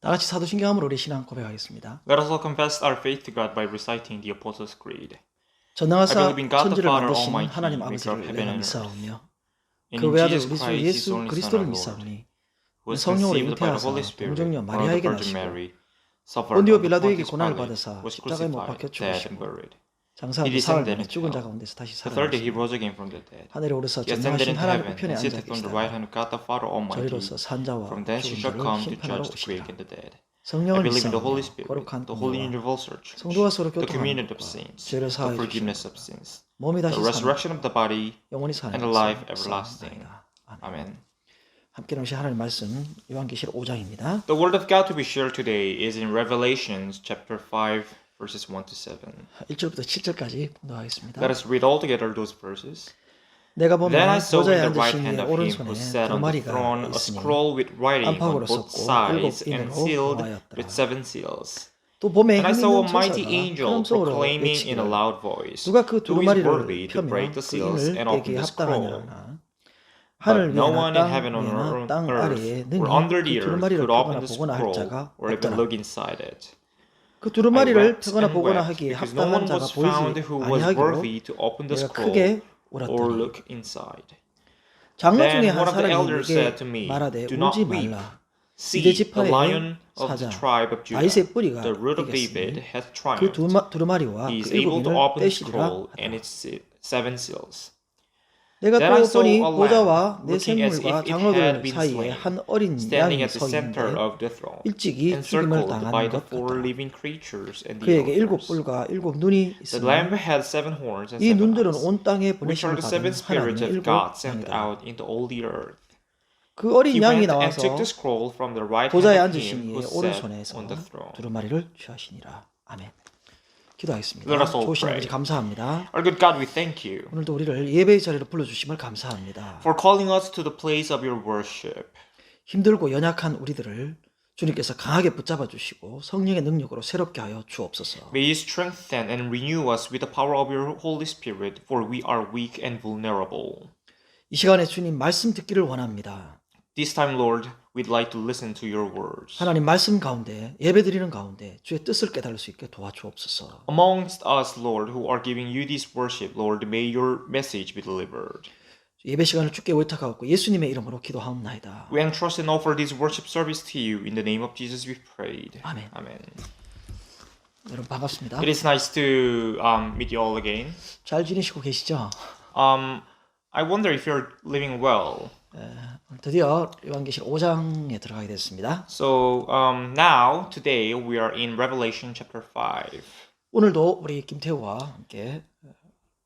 다 같이 사도신경함으로 우리 신앙 고백하겠습니다. Let us all confess our faith to God by reciting the Apostles' Creed. 전능하사 I believe in God the 천지를 Father 만드신 Almighty, 하나님 maker of 아버지를 heaven 내가 and earth. 믿사오며 And 그 in 외아들 Jesus 우리 주 Christ, His 예수 only Son, 그리스도를 our Lord, 믿사오니 who was 성령으로 conceived by the 잉태하사 Holy Spirit, 동정녀 born of the 마리아에게 Virgin 나시고 Mary, suffered 본디오 under 빌라도에게 Pontius 고난을 Pilate, 받으사 was 십자가에 못 박혀 crucified, dead, and 죽으시고 buried. 장사한 He 지 사흘 descended 만에 into 죽은 자 hell. 가운데서 다시 The third day He 살아나시고 rose again from the dead. 하늘에 오르사 He ascended 전능하신 into 하나님 heaven 우편에 and 앉아 sitteth on the right 계시다가 hand of God the Father Almighty. 저리로서 산자와 From thence He 죽은 shall 자를 come to 심판하러 judge the quick 오시리라. and the dead. I 성령을 believe in the Holy 믿사오며 Spirit, 거룩한 the holy 공예와 universal church, 성도와 서로 the 교통하는 communion of 것과 saints, 죄를 the 사하여 forgiveness of 주시는 sins, 몸이 the 다시 사는 resurrection of the body, 영원히 사는 and the life everlasting. 아멘. Amen. 함께 나오신 하나님 말씀 요한계시록 5장입니다. The word of God to be shared today is in Revelations chapter 5 verses 1 to 7. 1절부터 7절까지 봉독하겠습니다. Let us read all together those verses. 내가 Then I 보면 saw 보좌에 in the right 앉으신 hand 이의 of him 오른손에 who sat on the 두루마리가 throne a 있으니 scroll with writing on 안팎으로 both 썼고 sides 일곱 and 인으로 sealed 도하였더라. with 7 seals. 또 봄에 And I 힘 saw a 있는 mighty 천사가 angel 큰 음성으로 proclaiming in a 외치기를 loud voice, 누가 그 Who is 두루마리를 worthy to 펴며 break the 그 seals 인을 and open 깨게 the scroll? 합당하냐나 하늘 But no 위에나 one in 땅 heaven or 위에나 on 땅 아래에 earth or 능히 under 그 the earth 두루마리를 could 펴거나 open the 보거나 할 scroll 자가 or even 없더라. look inside it. 그 I 두루마리를 wept 펴거나 and 보거나 wept 하기에 because no 합당한 one 자가 was found 보이지 who was 아니하기로 worthy to open the 내가 scroll 크게 or 울었더니 look inside. 장로 중에 Then 한 one of the 사람이 elders 내게 said to me, 말하되 Do 울지 not weep. 말라. 이대 See, the 지파의 lion of 사자 the tribe of 다윗의 Judah, 뿌리가 the root of David, 이겼으니 hath 그 triumphed. 두루마리와 He 그 is 일곱 able to 인을 open the 떼시리라 scroll and 하더라. its 7 seals. 내가 Then I 또 saw 보니 a lamb, 보좌와 내 looking as if 생물과 it had 장로들 been 사이에 slain, 한 어린 standing 양이 at the 서 center 있는데 of the throne, 일찍이 죽임을 encircled 당한 by the 것 4 같더라. living creatures and the 그에게 일곱 elders. 뿔과 일곱 눈이 The lamb 있으며 had 7 horns and 이 7 눈들은 eyes, 온 땅에 which are 보내심을 the 받은 7 spirits 하나님의 of 일곱 God sent 양이더라. out into all the earth. 그 어린 He 양이 went and took 나와서 the scroll from the right hand 보좌에 of 앉으신 him 이의 who sat 오른손에서 on the throne. 두루마리를 취하시니라. 아멘. 기도하겠습니다. Let us all 좋으신 pray. 아버지 감사합니다. Our good God, we thank you 오늘도 우리를 예배의 자리로 불러주심을 감사합니다. for calling us to the place of your worship. 힘들고 연약한 우리들을 주님께서 강하게 붙잡아 주시고 성령의 능력으로 새롭게 하여 주옵소서. May you strengthen and renew us with the power of your Holy Spirit, for we are weak and vulnerable. 이 시간에 주님 말씀 듣기를 원합니다. This time, Lord, we'd like to listen to your words. 하나님 말씀 가운데 예배드리는 가운데 주의 뜻을 깨달을 수 있게 도와주옵소서. Amongst us, Lord, who are giving you this worship, Lord, may your message be delivered. 예배 시간을 주께 의탁하고 예수님의 이름으로 기도하옵나이다. We entrust and offer this worship service to you. In the name of Jesus we prayed. 아멘. Amen. 여러분 반갑습니다. It is nice to meet you all again. 잘 지내시고 계시죠? I wonder if you're living well. 드디어 요한계시록 5장에 들어가게 됐습니다. So now, today, we are in Revelation chapter 5. 오늘도 우리 김태우와 함께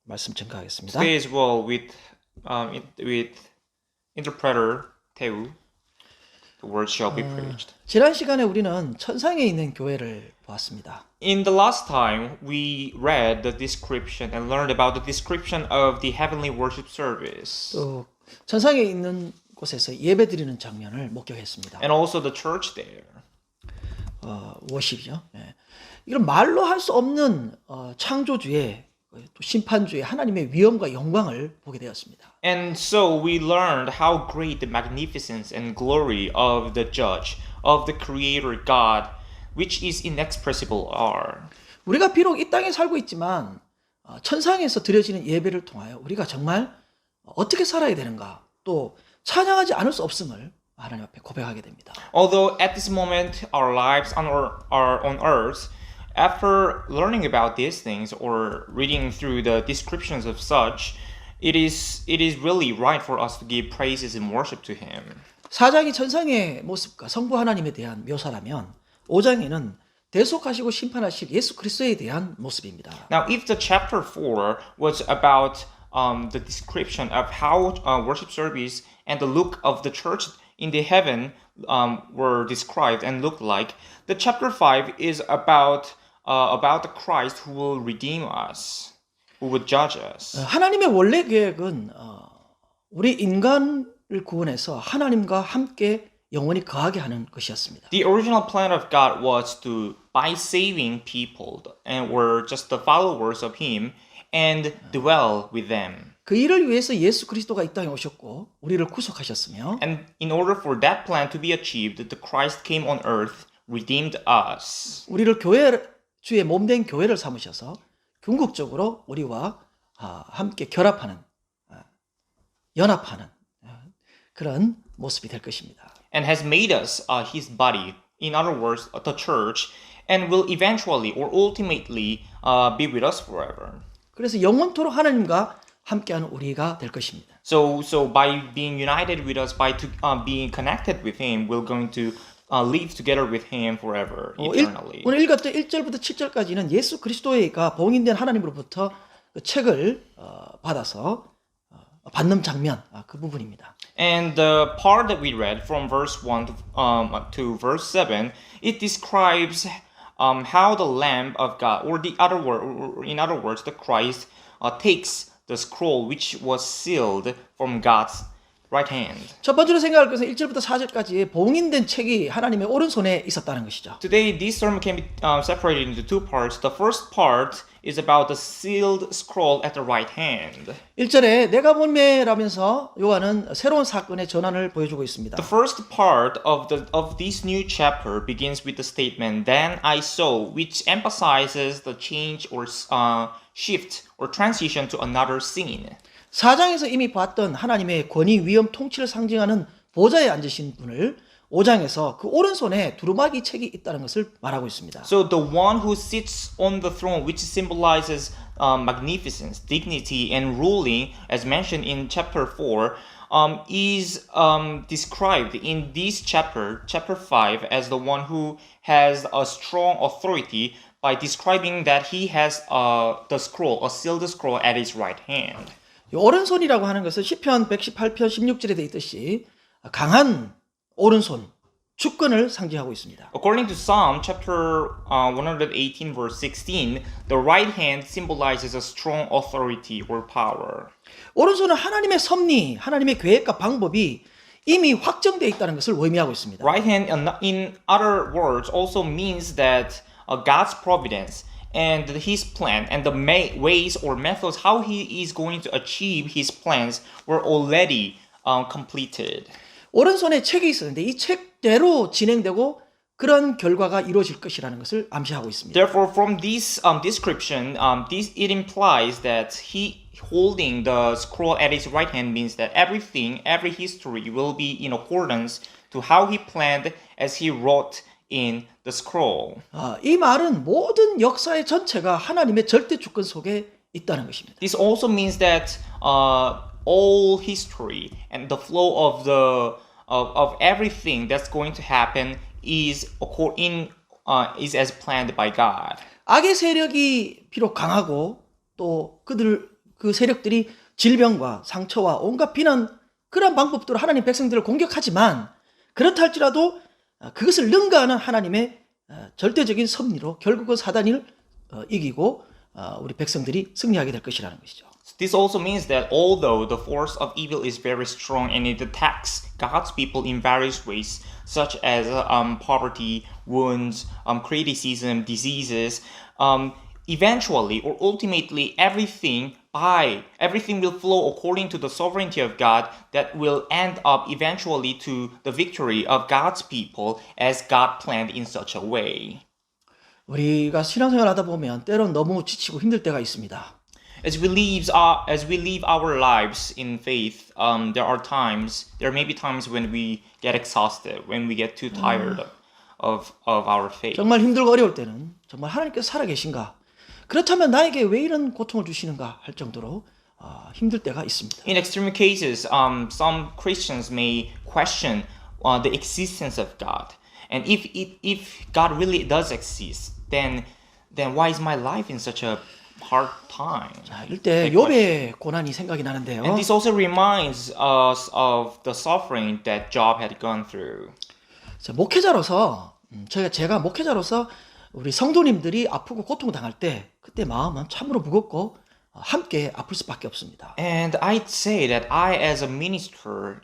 말씀 증가하겠습니다. Today as well with interpreter Teu, the word shall be preached. 지난 시간에 우리는 천상에 있는 교회를 보았습니다. In the last time, we read the description and learned about the description of the heavenly worship service. 또 천상에 있는 곳에서 예배드리는 장면을 목격했습니다. And also the church there. 워십이죠. 예. 이런 말로 할 수 없는 창조주의 또 심판주의 하나님의 위엄과 영광을 보게 되었습니다. And so we learned how great the magnificence and glory of the judge, of the creator God, which is inexpressible are. 우리가 비록 이 땅에 살고 있지만 천상에서 드려지는 예배를 통하여 우리가 정말 어떻게 살아야 되는가 또 찬양하지 않을 수 없음을 하나님 앞에 고백하게 됩니다. Although at this moment our lives are on earth, after learning about these things or reading through the descriptions of such, it is really right for us to give praises and worship to Him. 4장이 천상의 모습과 성부 하나님에 대한 묘사라면 5장에는 대속하시고 심판하실 예수 그리스도에 대한 모습입니다. Now, if the chapter 4 was about the description of how worship service and the look of the church in the heaven were described and looked like, the chapter 5 is about the Christ who will redeem us, who would judge us. 하나님의 원래 계획은 우리 인간을 구원해서 하나님과 함께 영원히 거하게 하는 것이었습니다. The original plan of God was to, by saving people and were just the followers of Him, and dwell with them. 그 일을 위해서 예수 그리스도가 이 땅에 오셨고 우리를 구속하셨으며 And in order for that plan to be achieved, the Christ came on earth, redeemed us. 우리를 교회 주의 몸된 교회를 삼으셔서 궁극적으로 우리와 함께 결합하는 연합하는 그런 모습이 될 것입니다. And has made us his body, in other words, the church, and will eventually or ultimately be with us forever. 그래서 영원토록 하나님과 함께하는 우리가 될 것입니다. So by being united with us, by being connected with him, we're going to live together with him forever, eternally. 오늘 읽었던 1절부터 7절까지는 예수 그리스도가 봉인된 하나님으로부터 그 책을 받아서 받는 장면, 그 부분입니다. And the part that we read from verse 1 to verse 7, it describes how the Lamb of God, or in other words, the Christ, takes the scroll which was sealed from God's right hand. 첫 번째로 생각할 것은 1절부터 4절까지 봉인된 책이 하나님의 오른손에 있었다는 것이죠. Today, this sermon can be separated into two parts. The first part is about the sealed scroll at the right hand. 1절에 내가 본매라면서 요한은 새로운 사건의 전환을 보여주고 있습니다. The first part of this new chapter begins with the statement, "Then I saw," which emphasizes the change or shift or transition to another scene. 4장에서 이미 봤던 하나님의 권위, 위엄, 통치를 상징하는 보좌에 앉으신 분을 5장에서 그 오른손에 두루마기 책이 있다는 것을 말하고 있습니다. So the one who sits on the throne, which symbolizes magnificence, dignity, and ruling, as mentioned in chapter 4, is described in this chapter 5, as the one who has a strong authority by describing that he has the scroll, a sealed scroll at his right hand. 이 오른손이라고 하는 것은 시편 118편 16절에 되어 있듯이 강한 오른손, 주권을 상징하고 있습니다. According to Psalm chapter 118 verse 16, the right hand symbolizes a strong authority or power. 오른손은 하나님의 섭리, 하나님의 계획과 방법이 이미 확정되어 있다는 것을 의미하고 있습니다. Right hand, in other words, also means that God's providence and his plan and the ways or methods how he is going to achieve his plans were already completed. 오른손에 책이 있었는데 이 책대로 진행되고 그런 결과가 이루어질 것이라는 것을 암시하고 있습니다. Therefore, from this description, it implies that he holding the scroll at his right hand means that every history will be in accordance to how he planned as he wrote in the scroll. 이 말은 모든 역사의 전체가 하나님의 절대 주권 속에 있다는 것입니다. This also means that all history and the flow of everything that's going to happen is as planned by God. 악의 세력이 비록 강하고 또 그 세력들이 질병과 상처와 온갖 비난 그런 방법으로 하나님 백성들을 공격하지만 그렇다 할지라도 그것을 능가하는 하나님의 절대적인 섭리로 결국은 사단을 이기고 우리 백성들이 승리하게 될 것이라는 것이죠. This also means that although the force of evil is very strong and it attacks God's people in various ways, such as poverty, wounds, criticism, diseases, eventually or ultimately everything will flow according to the sovereignty of God that will end up eventually to the victory of God's people as God planned in such a way. 우리가 신앙생활 하다 보면 때론 너무 지치고 힘들 때가 있습니다. As we live our lives in faith, there may be times when we get exhausted, when we get too tired of our faith. 정말 힘들고 어려울 때는 정말 하나님께서 살아계신가? 그렇다면 나에게 왜 이런 고통을 주시는가 할 정도로 힘들 때가 있습니다. In extreme cases, some Christians may question the existence of God, and if God really does exist, then why is my life in such a hard time? 자, 이럴 때 욥의 고난이 생각이 나는데요. And this also reminds us of the suffering that Job had gone through. 자, 목회자로서 제가 목회자로서 우리 성도님들이 아프고 고통당할 때 그때 마음은 참으로 무겁고 함께 아플 수밖에 없습니다. And I'd say that I, as a minister,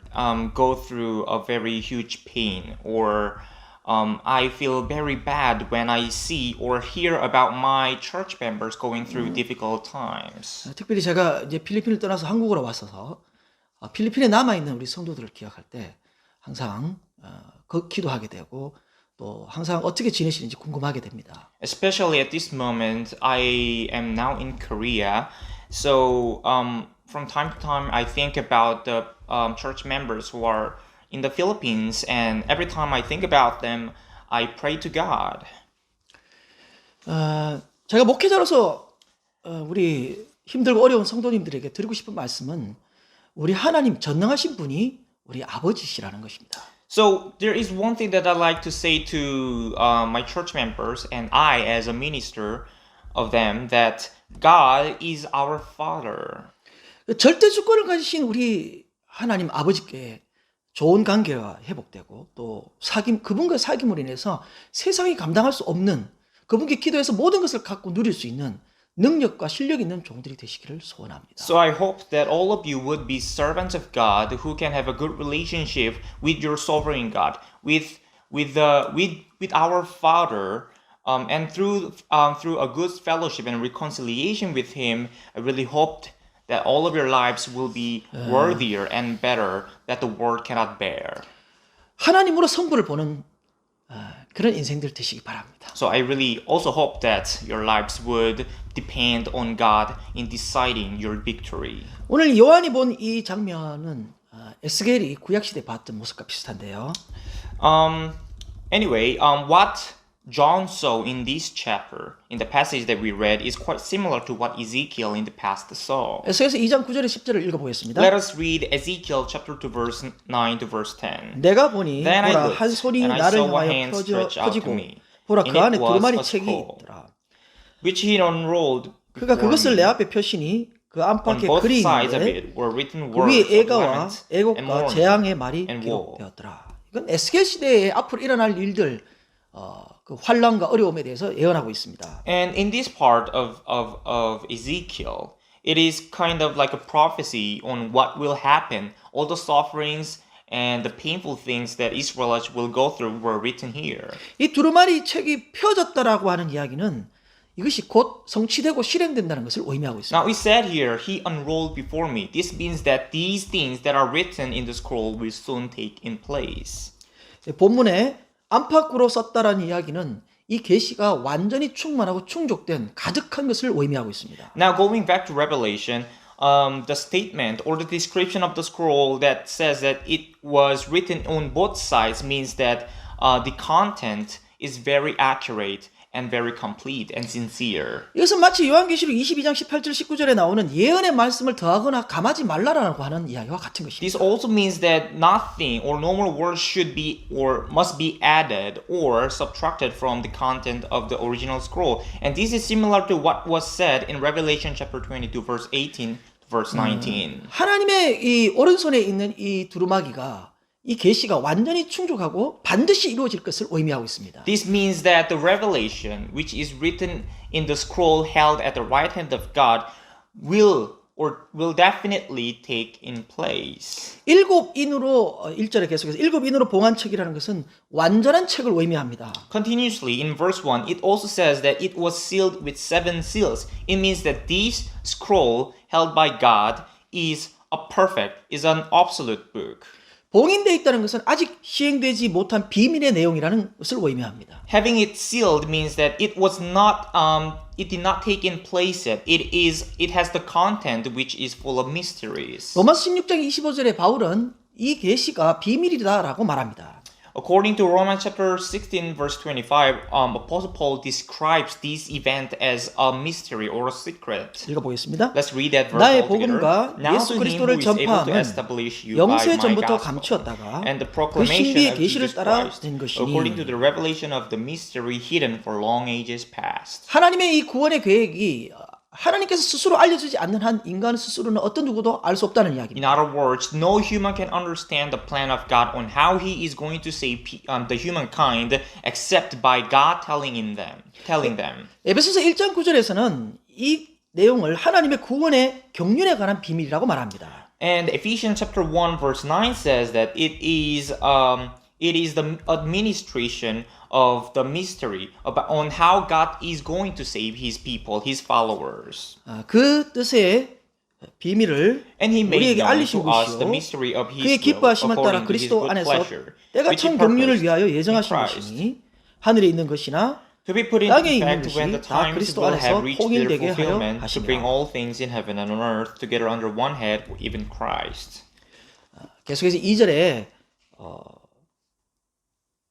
go through a very huge pain, or I feel very bad when I see or hear about my church members going through difficult times. 특별히 제가 이제 필리핀을 떠나서 한국으로 왔어서 필리핀에 남아 있는 우리 성도들을 기억할 때 항상 기도하게 되고 또 항상 어떻게 지내시는지 궁금하게 됩니다. Especially at this moment, I am now in Korea. So from time to time, I think about the church members who are in the Philippines, and every time I think about them, I pray to God. 제가 목회자로서 우리 힘들고 어려운 성도님들에게 드리고 싶은 말씀은 우리 하나님 전능하신 분이 우리 아버지시라는 것입니다. So there is one thing that I like to say to my church members and I as a minister of them, that God is our Father. 절대 주권을 가지신 우리 하나님 아버지께 좋은 관계가 회복되고 또 그분과 사귐으로 인해서 세상이 감당할 수 없는, 그분께 기도해서 모든 것을 갖고 누릴 수 있는 능력과 실력 있는 종들이 되시기를 소원합니다. So I hope that all of you would be servants of God who can have a good relationship with your sovereign God, with our Father, and through a good fellowship and reconciliation with Him. I really hoped that all of your lives will be worthier and better that the world cannot bear. 하나님으로 성부를 보는 그런 인생들 되시기 바랍니다. So I really also hope that your lives would depend on God in deciding your victory. 오늘 요한이 본 이 장면은 에스겔이 구약시대에 봤던 모습과 비슷한데요. Anyway, what John saw in this chapter, in the passage that we read, is quite similar to what Ezekiel in the past saw. 에스겔서 2장 9절에 10절을 읽어보겠습니다. Let us read Ezekiel chapter 2 verse 9 to verse 10. 내가 보니 Then I 보라 looked, 한 손이 and I 나를 saw a 향하여 hand stretched out to 펴지고 me, 보라 and 그 안에 it was 두루마리 a 책이 scroll, 있더라. which he unrolled 그가 before 그것을 me. 내 앞에 펴시니 그 On 안팎에 both 글이 sides of 있는데 it were written 그 위에 words of 애가와 lament and 애곡과 mourning. 재앙의 말이 and woe. 기록되었더라. 이건 에스겔 시대에 앞으로 일어날 일들, 그 환란과 어려움에 대해서 예언하고 있습니다. And in this part of Ezekiel, it is kind of like a prophecy on what will happen. All the sufferings and the painful things that Israelites will go through were written here. 이 두루마리 책이 펴졌다라고 하는 이야기는 이것이 곧 성취되고 실행된다는 것을 의미하고 있습니다. Now it said here, he unrolled before me. This means that these things that are written in the scroll will soon take in place. 본문에 안팎으로 썼다라는 이야기는 이 계시가 완전히 충만하고 충족된 가득한 것을 의미하고 있습니다. Now going back to Revelation, the statement or the description of the scroll that says that it was written on both sides means that the content is very accurate and very complete and sincere. 이것은 마치 요한계시록 22장 18절 19절에 나오는 예언의 말씀을 더하거나 감하지 말라라고 하는 이야기와 같은 This 것입니다. also means that nothing or no more words should be or must be added or subtracted from the content of the original scroll. And this is similar to what was said in Revelation chapter 22 verse 18 to verse 19. 하나님의 이 오른손에 있는 이 두루마기가 이 계시가 완전히 충족하고 반드시 이루어질 것을 의미하고 있습니다. This means that the revelation which is written in the scroll held at the right hand of God will definitely take in place. 일곱 인으로 1절에 계속해서 일곱 인으로 봉한 책이라는 것은 완전한 책을 의미합니다. Continuously in verse 1, it also says that it was sealed with 7 seals. It means that this scroll held by God is an absolute book. 봉인되어 있다는 것은 아직 시행되지 못한 비밀의 내용이라는 것을 의미합니다. Having it sealed means that it did not take in place yet. It has the content which is full of mysteries. 로마서 16장 25절에 바울은 이 계시가 비밀이다라고 말합니다. According to Romans chapter 16 verse 25, Apostle Paul describes this event as a mystery or a secret. 읽어보겠습니다. Let's read that verse 나의 altogether. 복음과 Now 예수 to him who 그리스도를 is able to 전파함은 establish you by 영세 my 전부터 gospel 감추었다가 and the 그 proclamation 신비의 of 계시를 Jesus 따라 Christ, 된 것이니 according to the revelation of the mystery hidden for long ages past. 하나님의 이 구원의 계획이 하나님께서 스스로 알려주지 않는 한 인간 스스로는 어떤 누구도 알 수 없다는 In 이야기입니다. other words, no human can understand the plan of God on how He is going to save the humankind except by God telling them. 에베소서 1장 9절에서는 이 내용을 하나님의 구원의 경륜에 관한 비밀이라고 말합니다. And Ephesians chapter 1 verse 9 says that it is the administration of the mystery on how God is going to save His people, His followers. 그 뜻의 비밀을 And He made 우리에게 known 알리신 to us the 것이요 mystery of 그의 His will 기뻐하심을 따라 according to His 그리스도 good 안에서 pleasure, 때가 which He 참 경륜을 purposed 위하여 in 예정하신 Christ 것이니 하늘에 있는 것이나 To be put 땅에 into 있는 effect when the 것이 다 times 그리스도 will 안에서 have reached their 통일되게 하려 fulfillment, to bring 하시니라. all things in heaven and on earth together under one head, even Christ. 계속해서 2절에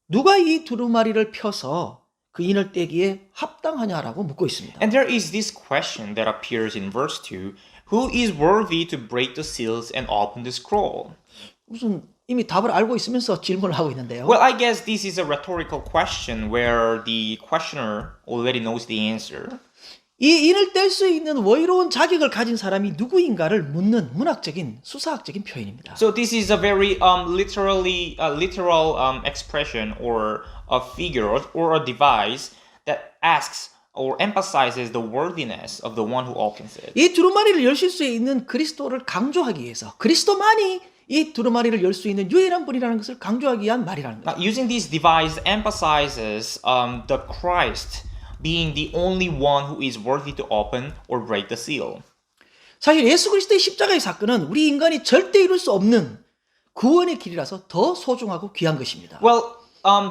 누가 이 두루마리를 펴서 그 인을 떼기에 합당하냐라고 묻고 있습니다. And there is this question that appears in verse 2, who is worthy to break the seals and open the scroll? 무슨 이미 답을 알고 있으면서 질문을 하고 있는데요. Well, I guess this is a rhetorical question where the questioner already knows the answer. 이 인을 뗄 수 있는 의로운 자격을 가진 사람이 누구인가를 묻는 문학적인 수사학적인 표현입니다. So this is a very literal expression or a figure or a device that asks or emphasizes the worthiness of the one who opens it. 이 두루마리를 열실 수 있는 그리스도를 강조하기 위해서 그리스도만이 이 두루마리를 열 수 있는 유일한 분이라는 것을 강조하기 위한 말이라는 거예요. Now, using this device emphasizes the Christ being the only one who is worthy to open or break the seal. 사실 예수 그리스도의 십자가의 사건은 우리 인간이 절대 이룰 수 없는 구원의 길이라서 더 소중하고 귀한 것입니다. Well,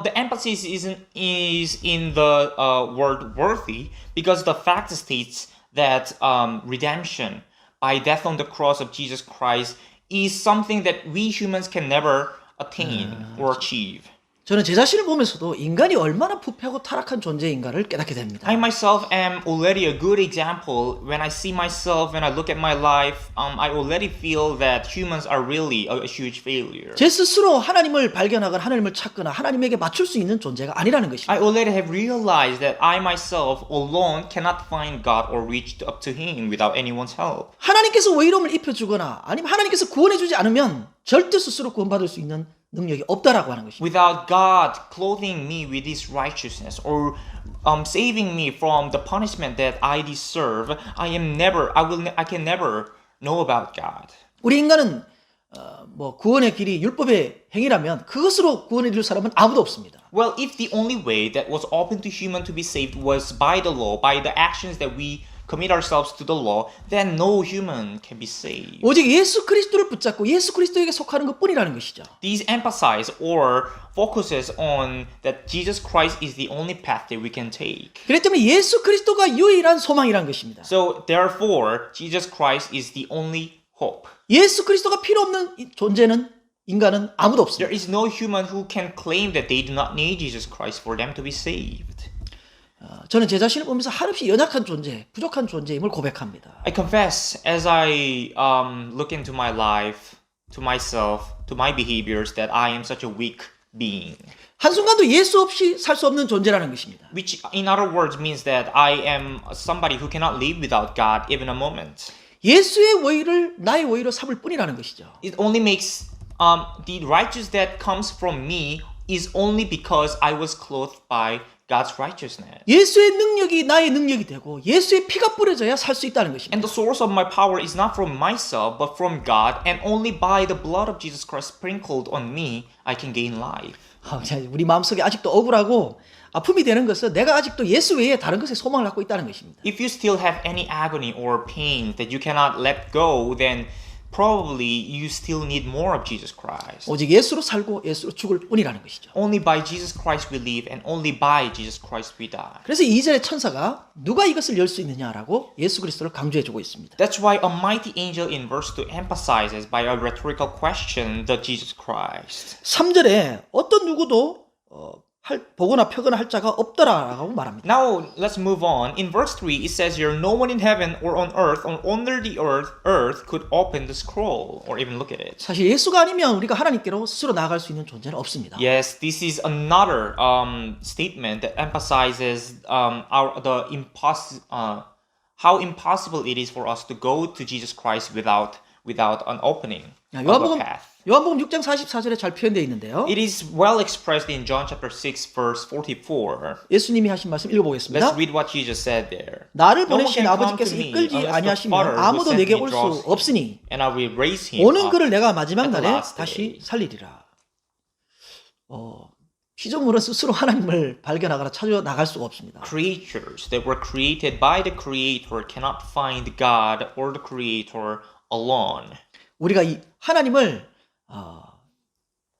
the emphasis is in the word worthy because the fact states that redemption by death on the cross of Jesus Christ is something that we humans can never attain or achieve. 저는 제 자신을 보면서도 인간이 얼마나 부패하고 타락한 존재인가를 깨닫게 됩니다. I myself am already a good example. When I see myself, when I look at my life, I already feel that humans are really a huge failure. 제 스스로 하나님을 발견하거나 하나님을 찾거나 하나님에게 맞출 수 있는 존재가 아니라는 것입니다. I already have realized that I myself alone cannot find God or reach up to Him without anyone's help. 하나님께서 의로움을 입혀주거나 아니면 하나님께서 구원해주지 않으면 절대 스스로 구원받을 수 있는 능력이 없다라고 하는 것입니다. Without God clothing me with His righteousness or saving me from the punishment that I deserve, I can never know about God. 우리 인간은 구원의 길이 율법의 행위라면 그것으로 구원을 이룰 사람은 아무도 없습니다. Well, if the only way that was open to human to be saved was by the law, by the actions that we commit ourselves to the law, then no human can be saved. 오직 예수 그리스도를 붙잡고 예수 그리스도에게 속하는 것뿐이라는 것이죠. These emphasize or focuses on that Jesus Christ is the only path that we can take. 그렇기 때문에 예수 그리스도가 유일한 소망이라는 것입니다. So therefore, Jesus Christ is the only hope. 예수 그리스도가 필요 없는 존재는 인간은 아무도 없습니다. There is no human who can claim that they do not need Jesus Christ for them to be saved. 저는 제 자신을 보면서 한없이 연약한 존재, 부족한 존재임을 고백합니다. I confess as I look into my life, to myself, to my behaviors, that I am such a weak being. 한순간도 예수 없이 살 수 없는 존재라는 것입니다. Which, in other words, means that I am somebody who cannot live without God even a moment. 예수의 의를 나의 의로 삼을 뿐이라는 것이죠. It only makes the righteousness that comes from me is only because I was clothed by God's righteousness. 예수의 능력이 나의 능력이 되고 예수의 피가 뿌려져야 살 수 있다는 것입니다. And the source of my power is not from myself, but from God, and only by the blood of Jesus Christ sprinkled on me, I can gain life. 우리 마음속에 아직도 억울하고 아픔이 되는 것은 내가 아직도 예수 외에 다른 것에 소망을 갖고 있다는 것입니다. If you still have any agony or pain that you cannot let go, then probably you still need more of Jesus Christ. 오직 예수로 살고 예수로 죽을 뿐이라는 것이죠. Only by Jesus Christ we live, and only by Jesus Christ we die. 그래서 2절의 천사가 누가 이것을 열 수 있느냐라고 예수 그리스도를 강조해주고 있습니다. That's why a mighty angel in verse 2 emphasizes by a rhetorical question the Jesus Christ. 3절에 어떤 누구도 보거나 펴거나 할 자가 없더라라고 말합니다. Now let's move on. In verse 3 it says here, no one in heaven or on earth or under the earth could open the scroll or even look at it. 사실 예수가 아니면 우리가 하나님께로 스스로 나아갈 수 있는 존재는 없습니다. Yes, this is another statement that emphasizes how impossible it is for us to go to Jesus Christ without an opening of a path. 요한복음 6장 44절에 잘 표현되어 있는데요. It is well expressed in John chapter 6 verse 44. 예수님이 하신 말씀 읽어보겠습니다. Let's read what Jesus said there. 나를 No one 보내신 can come 아버지께서 to me 이끌지 unless the 아니하시면 Father who 아무도 sent 내게 me 올 draws 수 him, 없으니 and I will raise him 오는 up 그를 내가 마지막 at the 날에 last 다시 day. 살리리라. 피조물은 스스로 하나님을 발견하거나 찾아 나갈 수가 없습니다. Creatures that were created by the Creator cannot find God or the Creator alone. 우리가 이 하나님을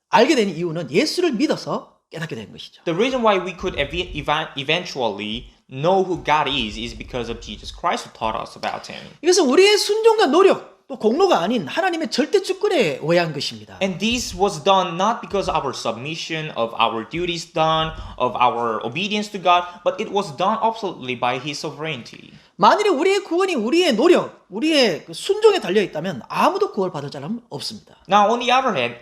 알게 된 이유는 예수를 믿어서 깨닫게 된 것이죠. The reason why we could eventually know who God is because of Jesus Christ who taught us about Him. 이것은 우리의 순종과 노력, 또 공로가 아닌 하나님의 절대 주권에 의한 것입니다. And this was done not because of our submission, of our duties done, of our obedience to God, but it was done absolutely by His sovereignty. 만일에 우리의 구원이 우리의 노력, 우리의 그 순종에 달려 있다면 아무도 구원받을 사람은 없습니다. Now, on the other hand,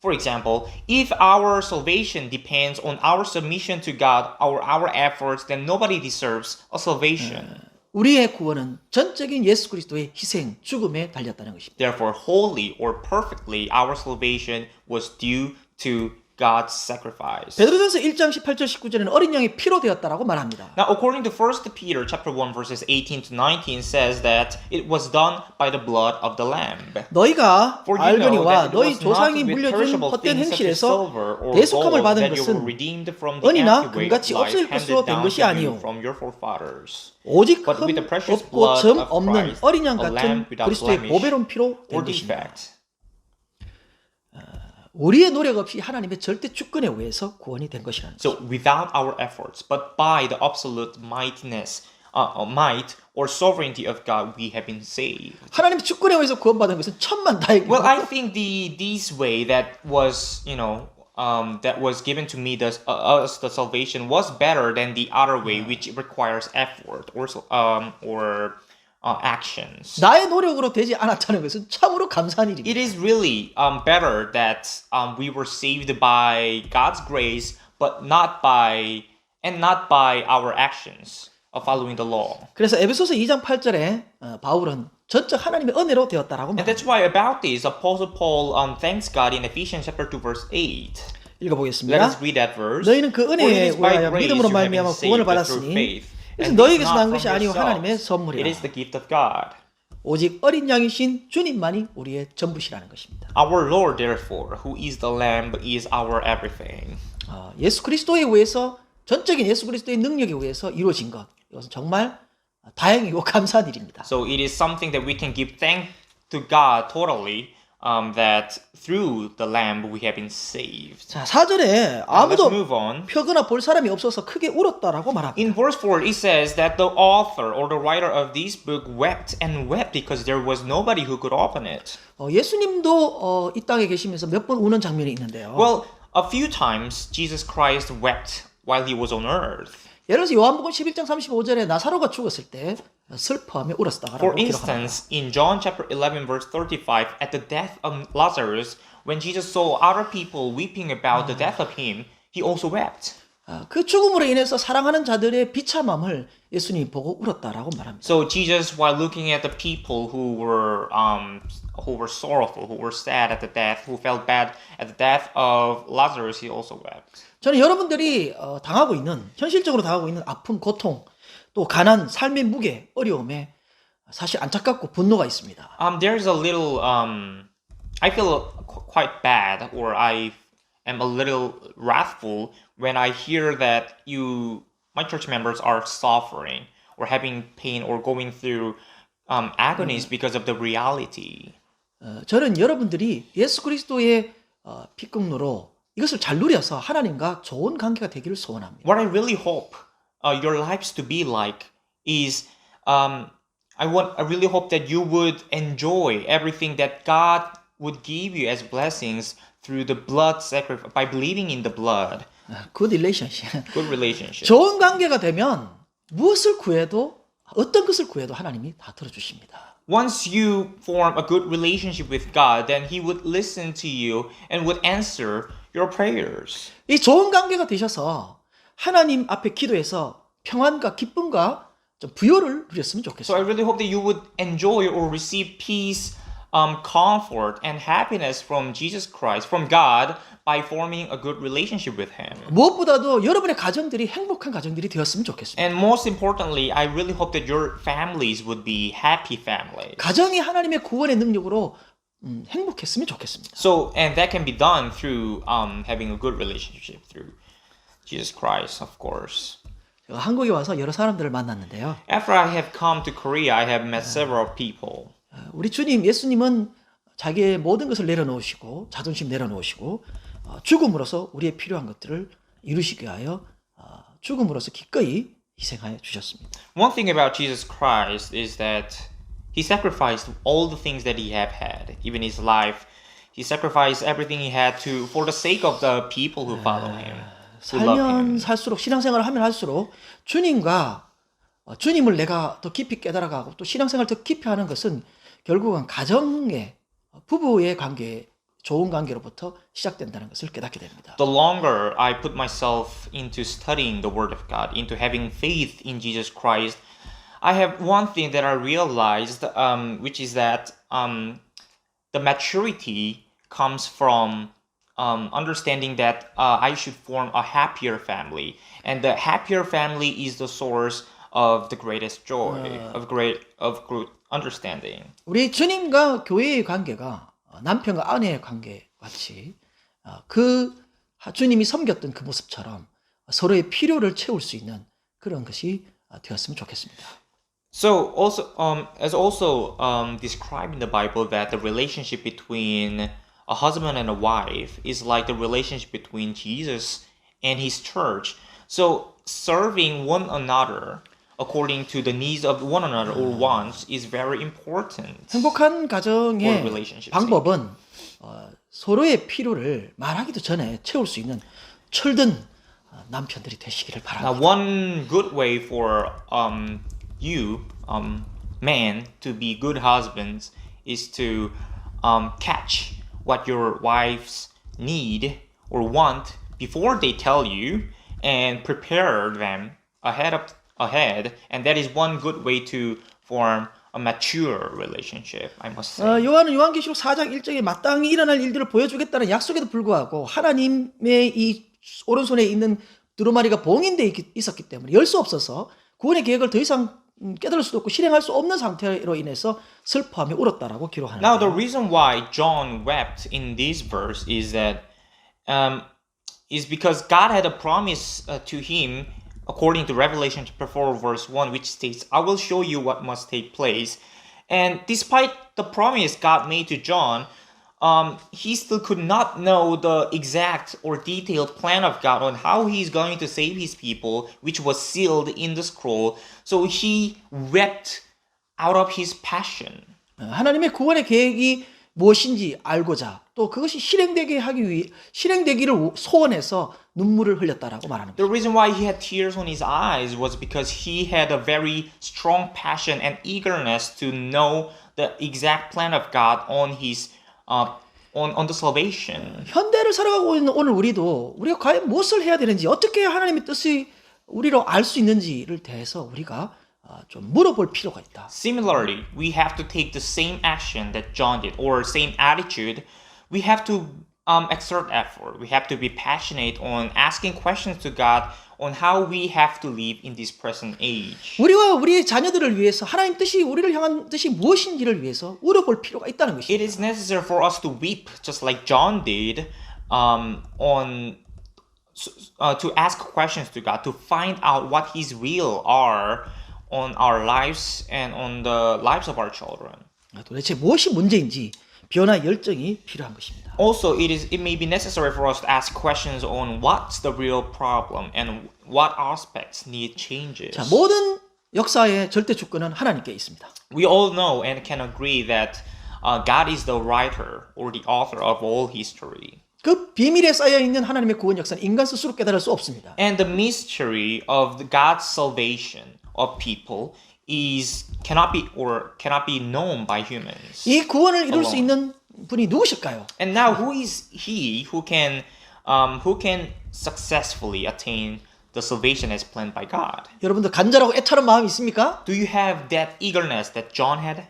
for example, if our salvation depends on our submission to God or our efforts, then nobody deserves a salvation. 우리의 구원은 전적인 예수 그리스도의 희생, 죽음에 달렸다는 것입니다. Therefore, wholly or perfectly, our salvation was due to God's sacrifice. 베드로전서 1장 18절 19절에는 어린 양이 피로 되었다라고 말합니다. Now, according to 1 Peter chapter 1 verses 18 to 19 says that it was done by the blood of the lamb. 너희가 For you know 알거니와 that it 너희 was 조상이 not with 물려준 perishable 헛된 things such as 행실에서 silver or 대속함을 gold 받은 that you were 것은 redeemed from the 은이나 empty way of 금같이 life 없어질 handed 것으로 된 down 것이 to you 아니요 from your forefathers. 오직 But with the 흠 precious 없고 blood 점 of 없는 Christ, 어린 양 a 같은 lamb without 그리스도의 blemish 보배로운 피로 or 된 것입니다. defect. 우리의 노력 없이 하나님의 절대 주권에 의해서 구원이 된 것이라는 So without our efforts, but by the absolute might or sovereignty of God, we have been saved. 하나님의 주권에 의해서 구원받은 것은 천만다행이고 Well, I think this way that was, that was given to me, us the salvation was better than the other way, which requires effort or actions. 나의 노력으로 되지 않았다는 것은 참으로 감사한 일입니다. It is really better that we were saved by God's grace, but not by our actions of following the law. 그래서 에베소서 2장 8절에 바울은 전적 하나님의 은혜로 되었다라고 And 말합니다. that's why about this, Apostle Paul thanks God in Ephesians chapter 2 verse 8. Let 읽어보겠습니다. us read that verse. 너희는 그 For it 은혜에 is by 의하여 grace 믿음으로 you have been 말미암아 saved 구원을 through 받았으니 faith. 이것은 And this 너희에게서 not 난 from 것이 아니요 하나님의 yourselves. 선물이라. It is the gift of God. 오직 어린 양이신 주님만이 우리의 전부시라는 것입니다. Our Lord, therefore, who is the Lamb, is our everything. 예수 그리스도에 의해서 전적인 예수 그리스도의 능력에 의해서 이루어진 것 이것은 정말 다행이고 감사한 일입니다. So it is something that we can give thanks to God totally, that through the Lamb we have been saved. 자, 4절에 Let's 아무도 move on. 펴거나 볼 사람이 없어서 크게 울었다라고 말합니다. In verse 4, it says that the author or the writer of this book wept and wept because there was nobody who could open it. 예수님도 이 땅에 계시면서 몇 번 우는 장면이 있는데요. Well, a few times Jesus Christ wept while he was on earth. 예를 들어서 요한복음 11장 35절에 나사로가 죽었을 때 슬퍼하며 울었다라고 For 기록합니다. instance, in John chapter 11 verse 35, at the death of Lazarus, when Jesus saw other people weeping about the death of him, he also wept. 그 죽음으로 인해서 사랑하는 자들의 비참함을 예수님이 보고 울었다라고 말합니다. So Jesus, while looking at the people who were sorrowful, who were sad at the death, who felt bad at the death of Lazarus, he also wept. 저는 여러분들이 당하고 있는 현실적으로 당하고 있는 아픔, 고통, 또 가난, 삶의 무게, 어려움에 사실 안타깝고 분노가 있습니다. There's a little I feel quite bad, or I am a little wrathful when I hear that my church members are suffering or having pain or going through agonies because of the reality. 저는 여러분들이 예수 그리스도의 핏공로로 이것을 잘 누려서 하나님과 좋은 관계가 되기를 소원합니다. What I really hope your lives to be like is I really hope that you would enjoy everything that God would give you as blessings through the blood sacrifice, by believing in the blood. Good relationship. Good relationship. 좋은 관계가 되면 무엇을 구해도 어떤 것을 구해도 하나님이 다 들어주십니다. Once you form a good relationship with God, then He would listen to you and would answer your prayers. 이 좋은 관계가 되셔서 하나님 앞에 기도해서 평안과 기쁨과 좀 부여를 누렸으면 So 좋겠어요. I really hope that you would enjoy or receive peace, comfort, and happiness from Jesus Christ, from God, by forming a good relationship with Him. 무엇보다도 여러분의 가정들이 행복한 가정들이 되었으면 좋겠습니다. And most importantly, I really hope that your families would be happy families. 가정이 하나님의 구원의 능력으로 행복했으면 좋겠습니다. So, and that can be done through having a good relationship through Jesus Christ, of course. 제가 한국에 와서 여러 사람들을 만났는데요. After I have come to Korea, I have met several people. 우리 주님, 예수님은 자기의 모든 것을 내려놓으시고 자존심 내려놓으시고 죽음으로써 우리의 필요한 것들을 이루시기 위하여 죽음으로써 기꺼이 희생하여 주셨습니다. One thing about Jesus Christ is that he sacrificed all the things that he had, even his life. He sacrificed everything he had to for the sake of the people who follow him, who love him. 살면 살수록 신앙생활을 하면 할수록 주님과 주님을 내가 더 깊이 깨달아가고 또 신앙생활을 더 깊이 하는 것은 결국은 가정의 부부의 관계, 좋은 관계로부터 시작된다는 것을 깨닫게 됩니다. The longer I put myself into studying the Word of God, into having faith in Jesus Christ, I have one thing that I realized, which is that the maturity comes from understanding that I should form a happier family, and the happier family is the source of the greatest joy, of good understanding. 우리 주님과 교회의 관계가 남편과 아내의 관계 같이 그 주님이 섬겼던 그 모습처럼 서로의 필요를 채울 수 있는 그런 것이 되었으면 좋겠습니다. So also, as also described in the Bible, that the relationship between a husband and a wife is like the relationship between Jesus and his church. So serving one another according to the needs of one another or wants is very important. 행복한 For 가정의 relationships. 방법은 서로의 필요를 말하기도 전에 채울 수 있는 철든 남편들이 되시기를 Now, 바랍니다. one good way for you, men, to be good husbands is to catch what your wives need or want before they tell you and prepare them ahead, and that is one good way to form a mature relationship, I must say. 요한은 요한계시록 4장 1절에 마땅히 일어날 일들을 보여주겠다는 약속에도 불구하고 하나님의 이 오른손에 있는 두루마리가 봉인되어 있었기 때문에 열 수 없어서 구원의 계획을 더 이상 깨달을 수도 없고 실행할 수 없는 상태로 인해서 슬퍼하며 울었다라고 기록하는데 Now, the reason why John wept in this verse is that is because God had a promise to him, according to Revelation chapter 4, verse 1, which states, "I will show you what must take place." And despite the promise God made to John, he still could not know the exact or detailed plan of God on how he's going to save his people, which was sealed in the scroll. So he wept out of his passion. 하나님의 구원의 계획이 무엇인지 알고자 또 그것이 실행되기를 소원해서 눈물을 흘렸다라고 말하는 The 거죠. reason why he had tears on his eyes was because he had a very strong passion and eagerness to know the exact plan of God on his on the salvation. 현대를 살아가고 있는 오늘 우리가 과연 무엇을 해야 되는지 어떻게 하나님의 뜻이 우리로 알 수 있는지를 대해서 우리가 좀 물어볼 필요가 있다. Similarly, we have to take the same action that John did, or same attitude. We have to exert effort. We have to be passionate on asking questions to God on how we have to live in this present age. 우리와 우리의 자녀들을 위해서 하나님 뜻이 우리를 향한 뜻이 무엇인지를 위해서 물어볼 필요가 있다는 It 것입니다. is necessary for us to weep, just like John did, to ask questions to God, to find out what His will are on our lives and on the lives of our children. 도대체 무엇이 문제인지 변화 열정이 필요한 것입니다. Also, it may be necessary for us to ask questions on what's the real problem and what aspects need changes. 자, 모든 역사의 절대 주권은 하나님께 있습니다. We all know and can agree that God is the writer or the author of all history. 그 비밀에 쌓여 있는 하나님의 구원 역사는 인간 스스로 깨달을 수 없습니다. And the mystery of God's salvation of people cannot be known by humans. 이 구원을 이룰 수 있는 분이 누구실까요? And now, who is he who can successfully attain the salvation as planned by God? 여러분들 간절하고 애타는 마음이 있습니까? Do you have that eagerness that John had?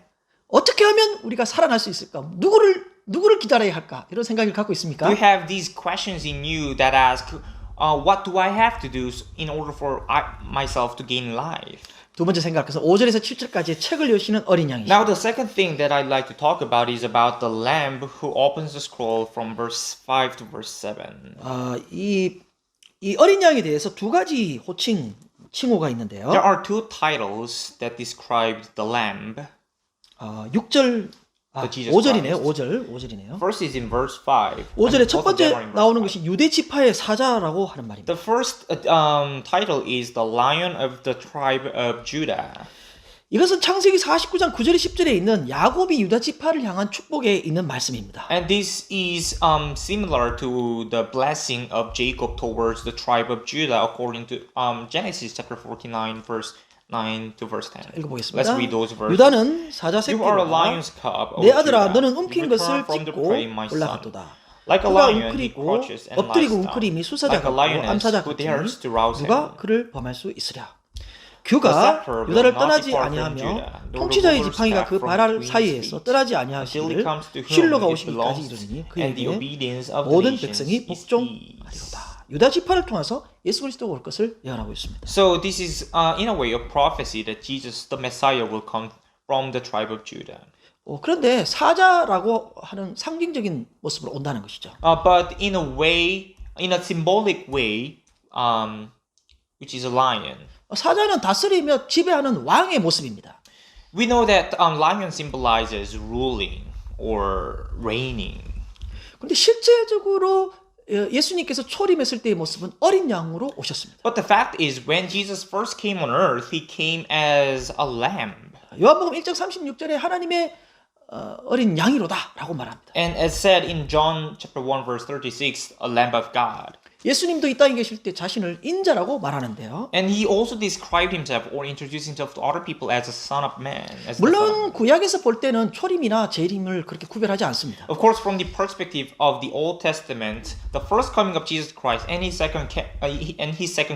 어떻게 하면 우리가 살아날 수 있을까? 누구를 기다려야 할까? 이런 생각을 갖고 있습니까? Do you have these questions in you that ask, what do I have to do in order for myself to gain life? 두 번째 생각해서 5절에서 7절까지의 책을 여시는 어린 양이시죠. Now, the second thing that I'd like to talk about is about the lamb who opens the scroll from verse 5 to verse 7. 이 어린 양에 대해서 두 가지 칭호가 있는데요. There are two titles that describe the lamb. 6절 the Jesus 5절이네요. Christ. 5절이네요. First is in verse 5. 5절에 첫 Both of them are 번째 in verse 나오는 5. 것이 유대 지파의 사자라고 하는 말입니다. The first title is the Lion of the Tribe of Judah. 이것은 창세기 49장 9절에 10절에 있는 야곱이 유다 지파를 향한 축복에 있는 말씀입니다. And this is similar to the blessing of Jacob towards the tribe of Judah according to Genesis chapter 49 verse 9 to verse 10. 읽어보겠습니다. Let's read those verses. 유다는 사자 You are a 새끼라 lion's cub, O 내 아들아 Judah. 너는 You 움킨 return 것을 from the 찢고 prey, my son. 올라갔도다. Like a 그가 lion, he 웅크리고 crouches and 엎드리고 lies down. 웅크림이 수사자 Like a 같고 lioness 암사자 who 같으니 dares to rouse 누가 him. 그를 범할 수 있으랴. The 그가 scepter will 유다를 not 떠나지 depart from 아니하며 Judah, nor 통치자의 the ruler's 지팡이가 staff 그 from 발 between his 사이에서 feet, 떠나지 until he 아니하시기를 comes to 실로가 whom it 오시기까지 belongs, 이르니 and the 그에게 obedience of the 모든 nations 백성이 is his. 복종하리로다. 유다 지파를 통해서 예수 그리스도가 올 것을 예언하고 있습니다. So this is in a way a prophecy that Jesus, the Messiah, will come from the tribe of Judah. 그런데 사자라고 하는 상징적인 모습으로 온다는 것이죠. But in a way, in a symbolic way, which is a lion. 사자는 다스리며 지배하는 왕의 모습입니다. We know that lion symbolizes ruling or reigning. 그런데 실제적으로 예수님께서 초림했을 때의 모습은 어린 양으로 오셨습니다. But the fact is, when Jesus first came on earth, he came as a lamb. 요한복음 1장 36절에 하나님의 어린 양이로다라고 말합니다. And as said in John chapter 1 verse 36, a lamb of God. 예수님도 이 땅에 계실 때 자신을 인자라고 말하는데요. And he also described himself or introduced himself to other people as a son of man. As the son of man. 물론 구약에서 볼 때는 초림이나 재림을 그렇게 구별하지 않습니다. Of course, from the perspective of the Old Testament, the first coming of Jesus Christ and his second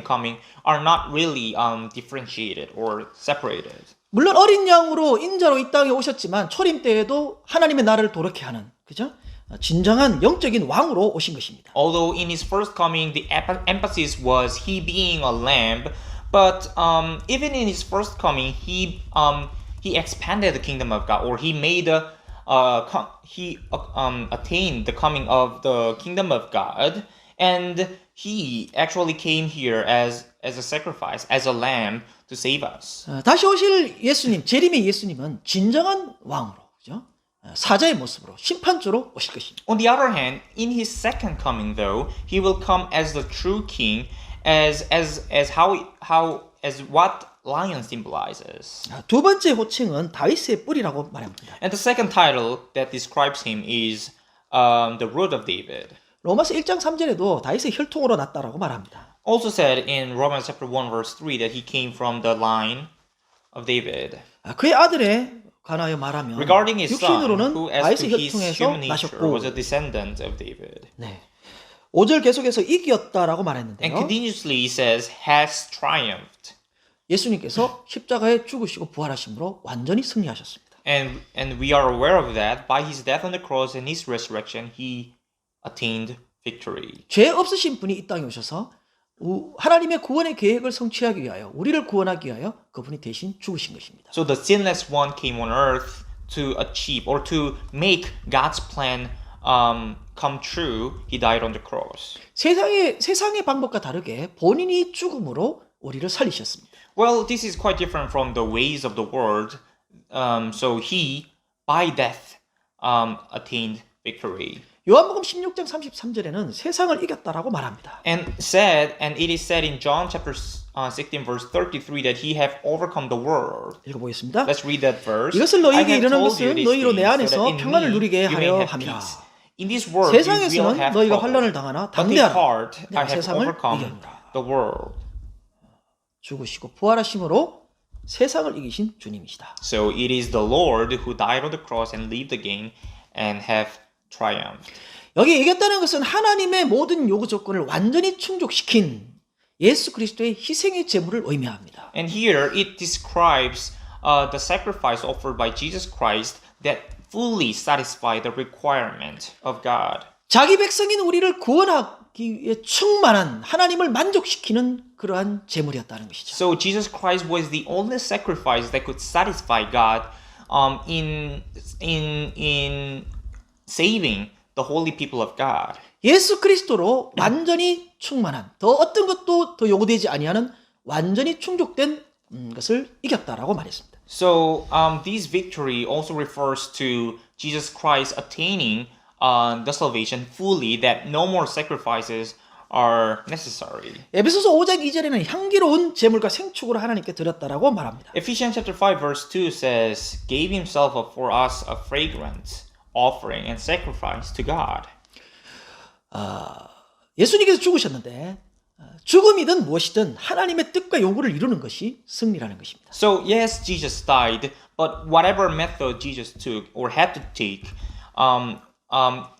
coming are not really differentiated or separated. 물론 어린 양으로 인자로 이 땅에 오셨지만 초림 때에도 하나님의 나라를 도렇게 하는 그죠? 진정한 영적인 왕으로 오신 것입니다. Although in his first coming, the emphasis was he being a lamb, but even in his first coming, he expanded the kingdom of God, or he made attained the coming of the kingdom of God, and he actually came here as a sacrifice, as a lamb to save us. 다시 오실 예수님, 재림의 예수님은 진정한 왕으로 그죠? 사자의 모습으로 심판주로 오실 것입니다. On the other hand, in his second coming, though, he will come as the true king, as what lion symbolizes. 두 번째 호칭은 다윗의 뿌리라고 말합니다. And the second title that describes him is the root of David. 로마서 1장 3절에도 다윗의 혈통으로 났다라고 말합니다. Also said in Romans chapter 1 verse 3 that he came from the line of David. 그의 아들에 관하여 말하면 Regarding his son, 육신으로는 who as 다윗의 to his 혈통에서 human nature 나셨고 was a descendant of David. 네. 5절 계속해서 이기었다라고 And 말했는데요. continuously he says, has triumphed. 예수님께서 십자가에 죽으시고 부활하심으로 완전히 승리하셨습니다. And we are aware of that. By his death on the cross and his resurrection, he attained victory. 죄 없으신 분이 이 땅에 오셔서 하나님의 구원의 계획을 성취하기 위하여 우리를 구원하기 위하여 그분이 대신 죽으신 것입니다. So the sinless one came on earth to achieve or to make God's plan come true. He died on the cross. 세상의 방법과 다르게 본인이 죽음으로 우리를 살리셨습니다. Well, this is quite different from the ways of the world. So he, by death, attained victory. 요한복음 16장 33절에는 세상을 이겼다라고 말합니다. And it is said in John chapter 16 verse 33 that he have overcome the world. 읽어보겠습니다. Let's read that verse. 이것을 너희에게 I have 이르는 told you 것은 these 너희로 내 things so 안에서 that in 평안을 me 누리게 you may 하려 have 함이라. peace. In this world you will 세상에서는 have 너희가 trouble. 환난을 당하나 But take 담대하라. heart, I 내가 have 세상을 overcome 이겼노라. the world. 죽으시고 부활하심으로 세상을 이기신 주님이시다. So it is the Lord who died on the cross and lived again and have triumphed. 여기 이겼다는 것은 하나님의 모든 요구 조건을 완전히 충족시킨 예수 그리스도의 희생의 제물을 의미합니다. And here it describes the sacrifice offered by Jesus Christ that fully satisfy the requirement of God. 자기 백성인 우리를 구원하기 위해 충만한 하나님을 만족시키는 그러한 제물이었다는 것이죠. So Jesus Christ was the only sacrifice that could satisfy God in saving the holy people of God. 예수 그리스도로 완전히 충만한 더 어떤 것도 더 요구되지 아니하는 완전히 충족된 것을 이겼다라고 말했습니다. So this victory also refers to Jesus Christ attaining the salvation fully, that no more sacrifices are necessary. 에베소서 5장 2절에는 향기로운 제물과 생축으로 하나님께 드렸다라고 말합니다. Ephesians chapter 5 verse 2 says, gave himself up for us a fragrant offering and sacrifice to God. 예수님께서 죽으셨는데 죽음이든 무엇이든 하나님의 뜻과 요구를 이루는 것이 승리라는 것입니다. So yes, Jesus died, but whatever method Jesus took or had to take,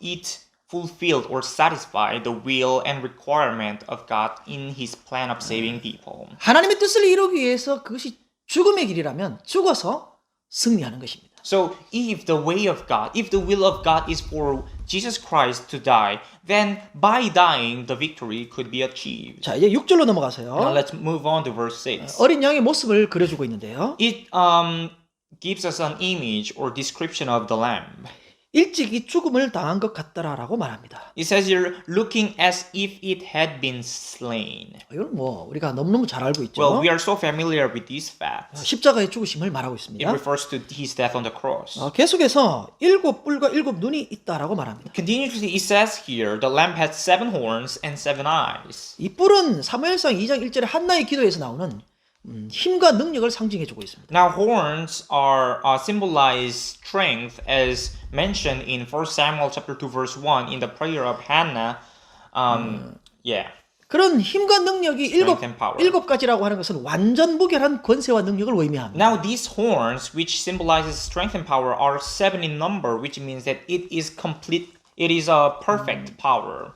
it fulfilled or satisfied the will and requirement of God in His plan of saving people. 하나님의 뜻을 이루기 위해서 그것이 죽음의 길이라면 죽어서 승리하는 것입니다. So if the way of God, if the will of God is for Jesus Christ to die, then by dying the victory could be achieved. 자, 이제 6절로 Now 넘어가서요. let's move on to verse 6. 어린 양의 모습을 그려주고 있는데요. It gives us an image or description of the lamb. 일찍이 죽음을 당한 것 같더라라고 말합니다. It says here, looking as if it had been slain. 이건 뭐 우리가 너무너무 잘 알고 있죠. Well, we are so familiar with these facts. 십자가의 죽으심을 말하고 It 있습니다. refers to his death on the cross. 계속해서 7뿔과 7눈이 있다라고 말합니다. Continuously, it says here, the lamb had 7 horns and 7 eyes. 이 뿔은 사무엘상 2장 1절에 한나의 기도에서 나오는 힘과 능력을 상징해주고 있습니다. Now, horns are symbolize strength, as mentioned in 1 Samuel chapter 2 verse 1 in the prayer of Hannah. Yeah. 그런 힘과 능력이 Strength and power. 일곱 가지라고 하는 것은 완전 무결한 권세와 능력을 의미합니다. Now, these horns, which symbolizes strength and power, are 7 in number, which means that it is complete. It is a perfect power.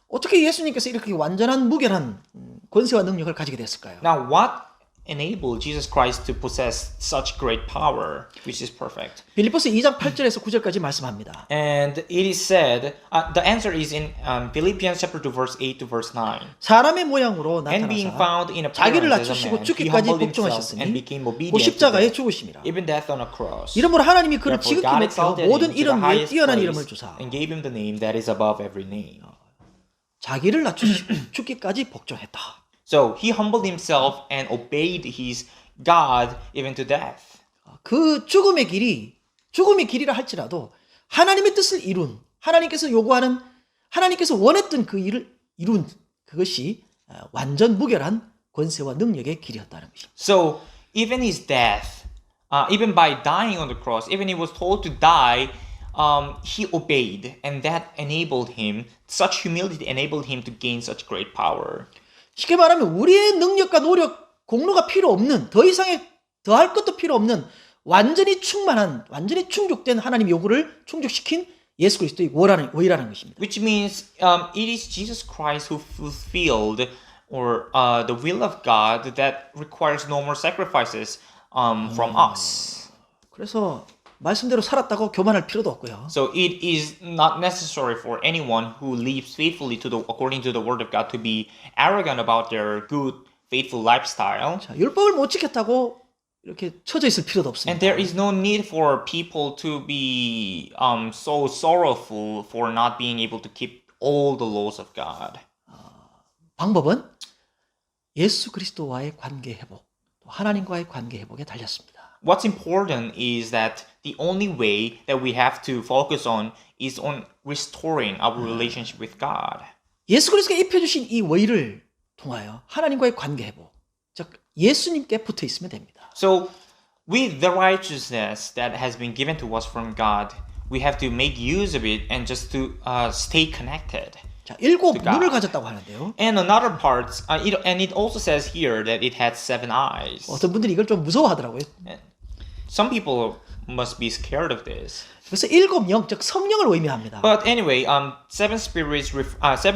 어떻게 예수님께서 이렇게 완전한 무결한 권세와 능력을 가지게 됐을까요? Now, what enabled Jesus Christ to possess such great power, which is perfect? 빌립보서 2장 8절에서 9절까지 말씀합니다. And it is said, the answer is in Philippians chapter 2 verse 8 to verse 9. 사람의 모양으로 And being 나타나사 found in 자기를 appearance as a 낮추시고 man, he 죽기까지 humbled himself and 복종하셨으니 became 그 obedient to 십자가에 death, 죽으심이라. even death on a cross. 이러므로 하나님이 그를 Therefore, 지극히 God 높여 exalted 모든 him to the 이름 위에 highest 뛰어난 place 이름을 주사 and gave him the name that is above every name. 자기를 낮추시고 죽기까지 복종했다. So he humbled himself and obeyed his God even to death. 그 죽음의 길이라 할지라도 하나님의 뜻을 이룬 하나님께서 요구하는 하나님께서 원했던 그 일을 이룬 그것이 완전 무결한 권세와 능력의 길이었다는 것입니다. So even his death, even by dying on the cross, even he was told to die, he obeyed, and that enabled him. Such humility enabled him to gain such great power. 쉽게 말하면 우리의 능력과 노력, 공로가 필요 없는 더 이상의 더할 것도 필요 없는 완전히 충만한 완전히 충족된 하나님의 요구를 충족시킨 예수 그리스도의 의라는 것입니다. Which means it is Jesus Christ who fulfilled or the will of God that requires no more sacrifices from us. 그래서 말씀대로 살았다고 교만할 필요도 없고요. So it is not necessary for anyone who lives faithfully according to the word of God to be arrogant about their good, faithful lifestyle. 자, 율법을 못 지켰다고 이렇게 처져 있을 필요도 And 없습니다. there is no need for people to be so sorrowful for not being able to keep all the laws of God. 방법은 예수 그리스도와의 관계 회복, 또 하나님과의 관계 회복에 달렸습니다. What's important is that the only way that we have to focus on is on restoring our relationship with God. 예수 그리스도가 입혀주신 이 의를 통하여 하나님과의 관계 회복, 즉 예수님께 붙어 있으면 됩니다. So, with the righteousness that has been given to us from God, we have to make use of it and just to stay connected. 자, 7 God. 눈을 가졌다고 하는데요. And another part, and it also says here that it had 7 eyes. 어떤 분들이 이걸 좀 무서워하더라고요. Some people must be scared of this. 그래서 7 영, 즉 성령을 의미합니다. But anyway, 7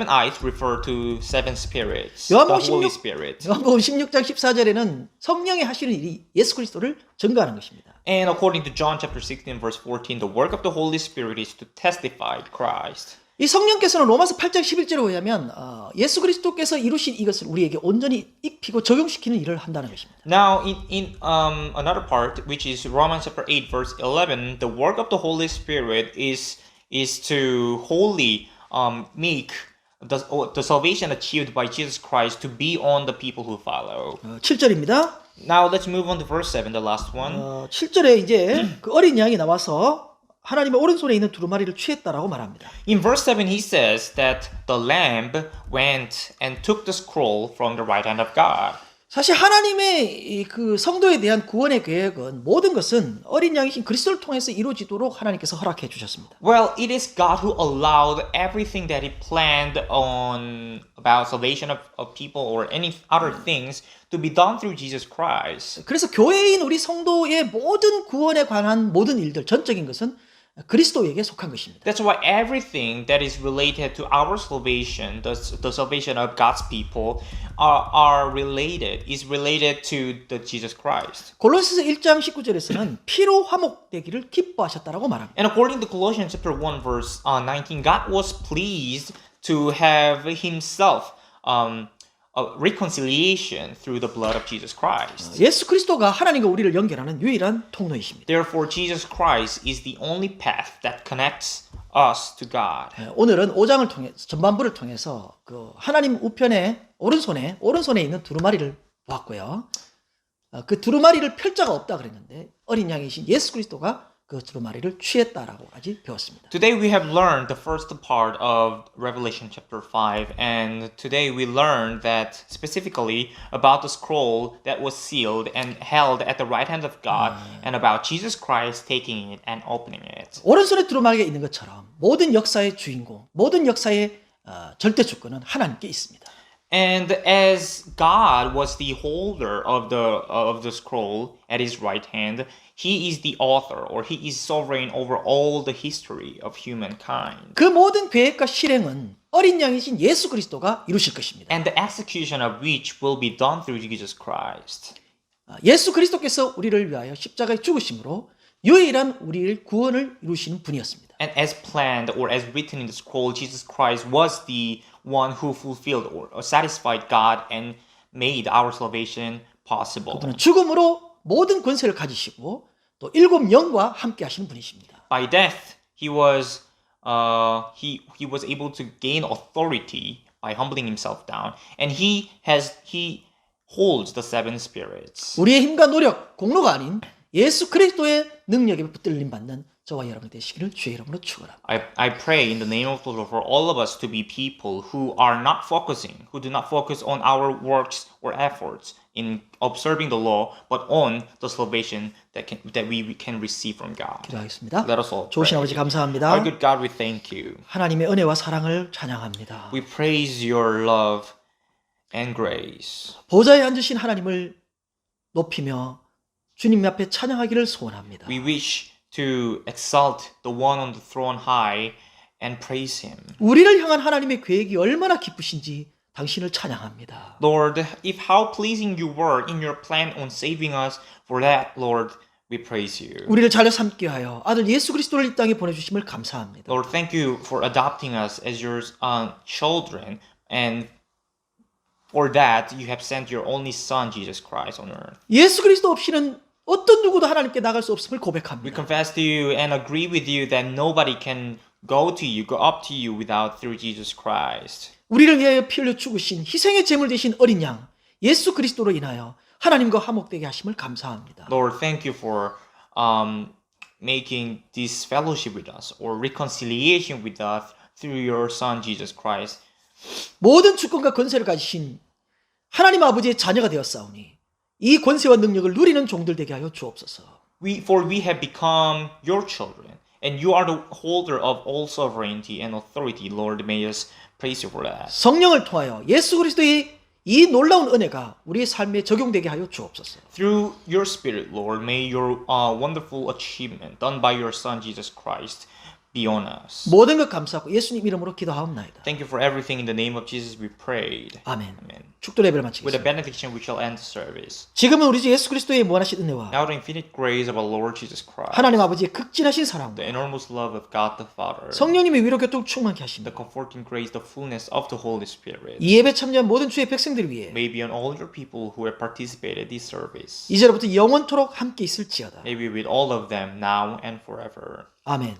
eyes refer to 7 spirits, 요한복음 the Holy 16 Spirit. 요한복음 16장 14절에는 성령이 하시는 일이 예수 그리스도를 증거하는 것입니다. And according to John chapter 16 verse 14, the work of the Holy Spirit is to testify Christ. 이 성령께서는 로마서 8장 11절에 의하면 예수 그리스도께서 이루신 이것을 우리에게 온전히 익히고 적용시키는 일을 한다는 것입니다. Now, in another part, which is Romans chapter 8 verse 11, the work of the Holy Spirit is to wholly make the salvation achieved by Jesus Christ to be on the people who follow. 7절입니다. Now let's move on to verse 7, the last one. 7절에 이제 그 어린 양이 나와서 하나님의 오른손에 있는 두루마리를 취했다라고 말합니다. In verse 7, he says that the lamb went and took the scroll from the right hand of God. 사실 하나님의 그 성도에 대한 구원의 계획은 모든 것은 어린 양이신 그리스도를 통해서 이루어지도록 하나님께서 허락해 주셨습니다. Well, it is God who allowed everything that he planned on about salvation of people or any other things to be done through Jesus Christ. 그래서 교회인 우리 성도의 모든 구원에 관한 모든 일들, 전적인 것은 그리스도에게 속한 것입니다. That's why everything that is related to our salvation, the salvation of God's people, is related to the Jesus Christ. 골로새서 1장 19절에서는 피로 화목되기를 기뻐하셨다라고 말합니다. And according to Colossians chapter 1 verse 19, God was pleased to have himself a reconciliation through the blood of Jesus Christ. 예수 그리스도가 하나님과 우리를 연결하는 유일한 통로이십니다. Therefore, Jesus Christ is the only path that connects us to God. 오늘은 5장을 통해 전반부를 통해서 그 하나님 우편에 오른손에 있는 두루마리를 보았고요. 그 두루마리를 펼 자가 없다 그랬는데 어린 양이신 예수 그리스도가 그 두루마리를 취했다라고까지 배웠습니다. Today we have learned the first part of Revelation chapter 5, and today we learned that specifically about the scroll that was sealed and held at the right hand of God, and about Jesus Christ taking it and opening it. 오른손에 두루마리가 있는 것처럼 모든 역사의 주인공, 모든 역사의 절대 주권은 하나님께 있습니다. And as God was the holder of the scroll at his right hand, he is the author, or he is sovereign over all the history of humankind. 그 모든 계획과 실행은 어린 양이신 예수 그리스도가 이루실 것입니다. And the execution of which will be done through Jesus Christ. 예수 그리스도께서 우리를 위하여 십자가에 죽으심으로 유일한 우리의 구원을 이루시는 분이었습니다. And as planned or as written in the scroll, Jesus Christ was the one who fulfilled or satisfied God and made our salvation possible. 그분은 죽음으로 모든 권세를 가지시고 또 일곱 영과 함께 하시는 분이십니다. By death, he was able to gain authority by humbling himself down, and he holds the seven spirits. 우리의 힘과 노력, 공로가 아닌 예수 그리스도의 능력에 붙들림 받는 저와 여러분 되시기를 주의 이름으로 축원합니다. I pray in the name of the Lord for all of us to be people who do not focus on our works or efforts in observing the law, but on the salvation that we can receive from God. 기도하겠습니다. Let us all 좋으신 pray. 아버지 감사합니다. Our good God, we thank you. 하나님의 은혜와 사랑을 찬양합니다. We praise your love and grace. 보좌에 앉으신 하나님을 높이며 주님 앞에 찬양하기를 소원합니다. We wish to exalt the one on the throne high and praise him. 우리를 향한 하나님의 계획이 얼마나 기쁘신지 당신을 찬양합니다. Lord, if how pleasing you were in your plan on saving us, for that, Lord, we praise you. 우리를 잘려 삼게 하여 아들 예수 그리스도를 이 땅에 보내주심을 감사합니다. Lord, thank you for adopting us as your children, and for that you have sent your only Son, Jesus Christ, on earth. 예수 그리스도 없이는 어떤 누구도 하나님께 나갈 수 없음을 We 고백합니다. confess to you and agree with you that nobody can go up to you without through Jesus Christ. 우리를 위하여 피 흘려 죽으신 희생의 제물 되신 어린 양 예수 그리스도로 인하여 하나님과 화목되게 하심을 감사합니다. Lord, thank you for making this fellowship with us or reconciliation with us through your Son Jesus Christ. 모든 주권과 권세를 가지신 하나님 아버지의 자녀가 되었사오니 이 권세와 능력을 누리는 종들 되게 하여 주옵소서. For we have become your children, and you are the holder of all sovereignty and authority. Lord, may us praise you for that. 성령을 통하여 예수 그리스도의 이 놀라운 은혜가 우리의 삶에 적용되게 하여 주옵소서. Through your Spirit, Lord, may your wonderful achievement done by your Son Jesus Christ be on us. 모든 것 감사하고 예수님 이름으로 기도하옵나이다. Thank you for everything. In the name of Jesus, we prayed. 아멘. Amen. 축도 예배를 With a 마치겠습니다. benediction, we shall end the service. 지금은 우리 주 예수 그리스도의 무한하신 은혜와 Now, the infinite grace of our Lord Jesus Christ, 하나님 아버지의 극진하신 사랑과 the enormous love of God the Father, 성령님의 위로 교통 충만케 the 하십니다. comforting grace, the fullness of the Holy Spirit, 이 예배 참여한 모든 주의 백성들 위해 may be on all your people who have participated in this service. 이제로부터 영원토록 함께 있을지어다. May be with all of them now and forever. 아멘.